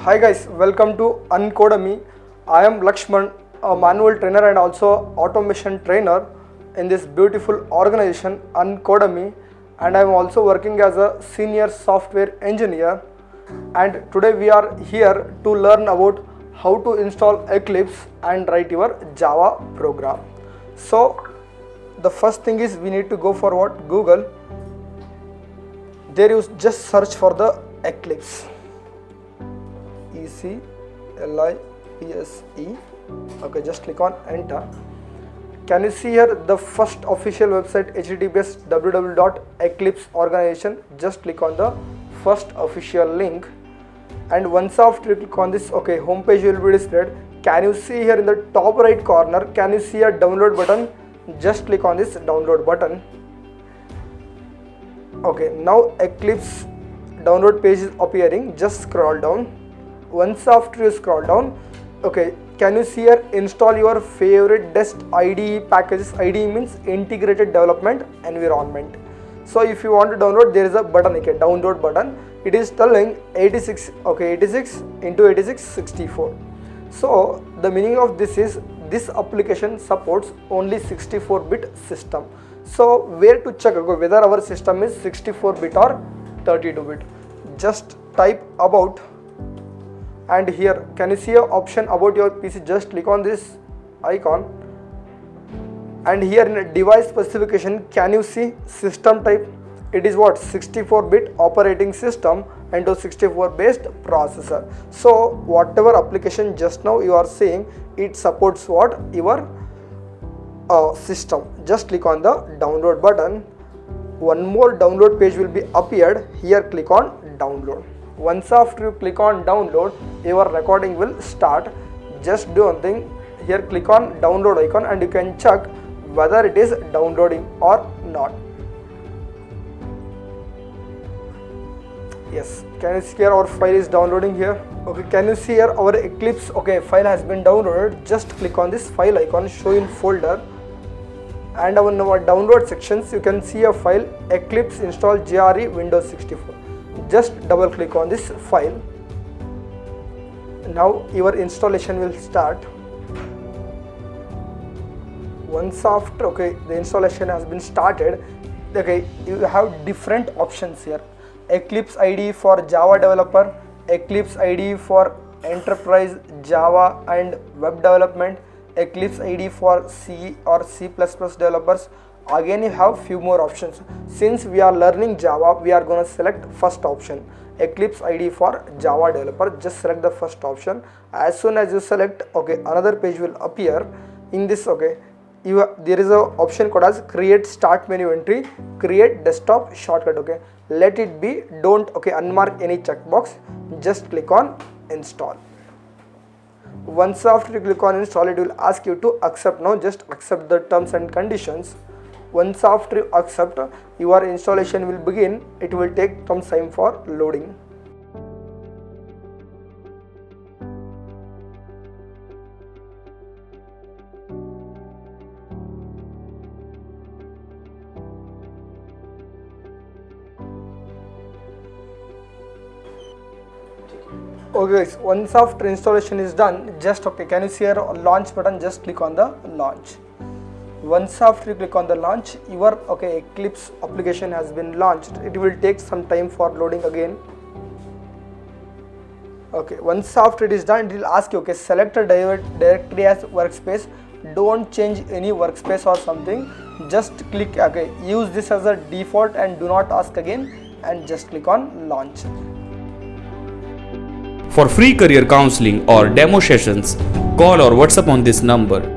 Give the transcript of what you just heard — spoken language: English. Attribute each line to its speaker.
Speaker 1: Hi guys, welcome to Uncodemy. I am Lakshman, a manual trainer and also automation trainer in this beautiful organization Uncodemy, and I am also working as a senior software engineer. And today we are here to learn about how to install Eclipse and write your Java program. So the first thing is we need to go for what? Google. There you just search for the Eclipse. Eclipse. Okay, just click on enter. Can you see here the first official website, https www.eclipseorganization? Just click on the first official link, and once after you click on this, okay, homepage will be displayed. Can you see here in the top right corner, can you see a download button? Just click on this download button. Okay, now Eclipse download page is appearing. Just scroll down. Once after you scroll down, okay, can you see here install your favorite Dest IDE packages? IDE means integrated development environment. So if you want to download, there is a button, okay, download button. It is telling 86, okay, 86 into 86 64. So the meaning of this is this application supports only 64-bit system. So where to check whether our system is 64-bit or 32-bit? Just type about, and here can you see an option about your PC? Just click on this icon, and here in device specification, can you see system type? It is what? 64-bit operating system and a 64 based processor. So whatever application just now you are seeing, it supports what? Your system. Just click on the download button. One more download page will be appeared. Here click on download. Once after you click on download, your recording will start. Just do one thing, here click on download icon and you can check whether it is downloading or not. Yes, can you see here our file is downloading here? Okay, can you see here our Eclipse, okay, file has been downloaded. Just click on this file icon, show in folder, and on our download sections you can see a file Eclipse install JRE Windows 64. Just double click on this file. Now your installation will start. Once after, okay, the installation has been started, okay, you have different options here. Eclipse IDE for Java developer, Eclipse IDE for enterprise Java and web development, Eclipse IDE for C or C++ developers. Again you have few more options. Since we are learning Java, we are going to select first option, Eclipse IDE for Java developer. Just select the first option. As soon as you select, okay, another page will appear. In this, okay, there is a option called as create start menu entry, create desktop shortcut. Okay, let it be, don't, okay, unmark any checkbox. Just click on install. Once after you click on install, it will ask you to accept. Now just accept the terms and conditions. Once after you accept, your installation will begin. It will take some time for loading. Okay guys, once after installation is done, just, okay, can you see here launch button? Just click on the launch. Once after you click on the launch, your, okay, Eclipse application has been launched. It will take some time for loading again. Okay, once after it is done, it will ask you, okay, select a directory as workspace. Don't change any workspace or something. Just click, okay, use this as a default and do not ask again, and just click on launch.
Speaker 2: For free career counseling or demo sessions, call or WhatsApp on this number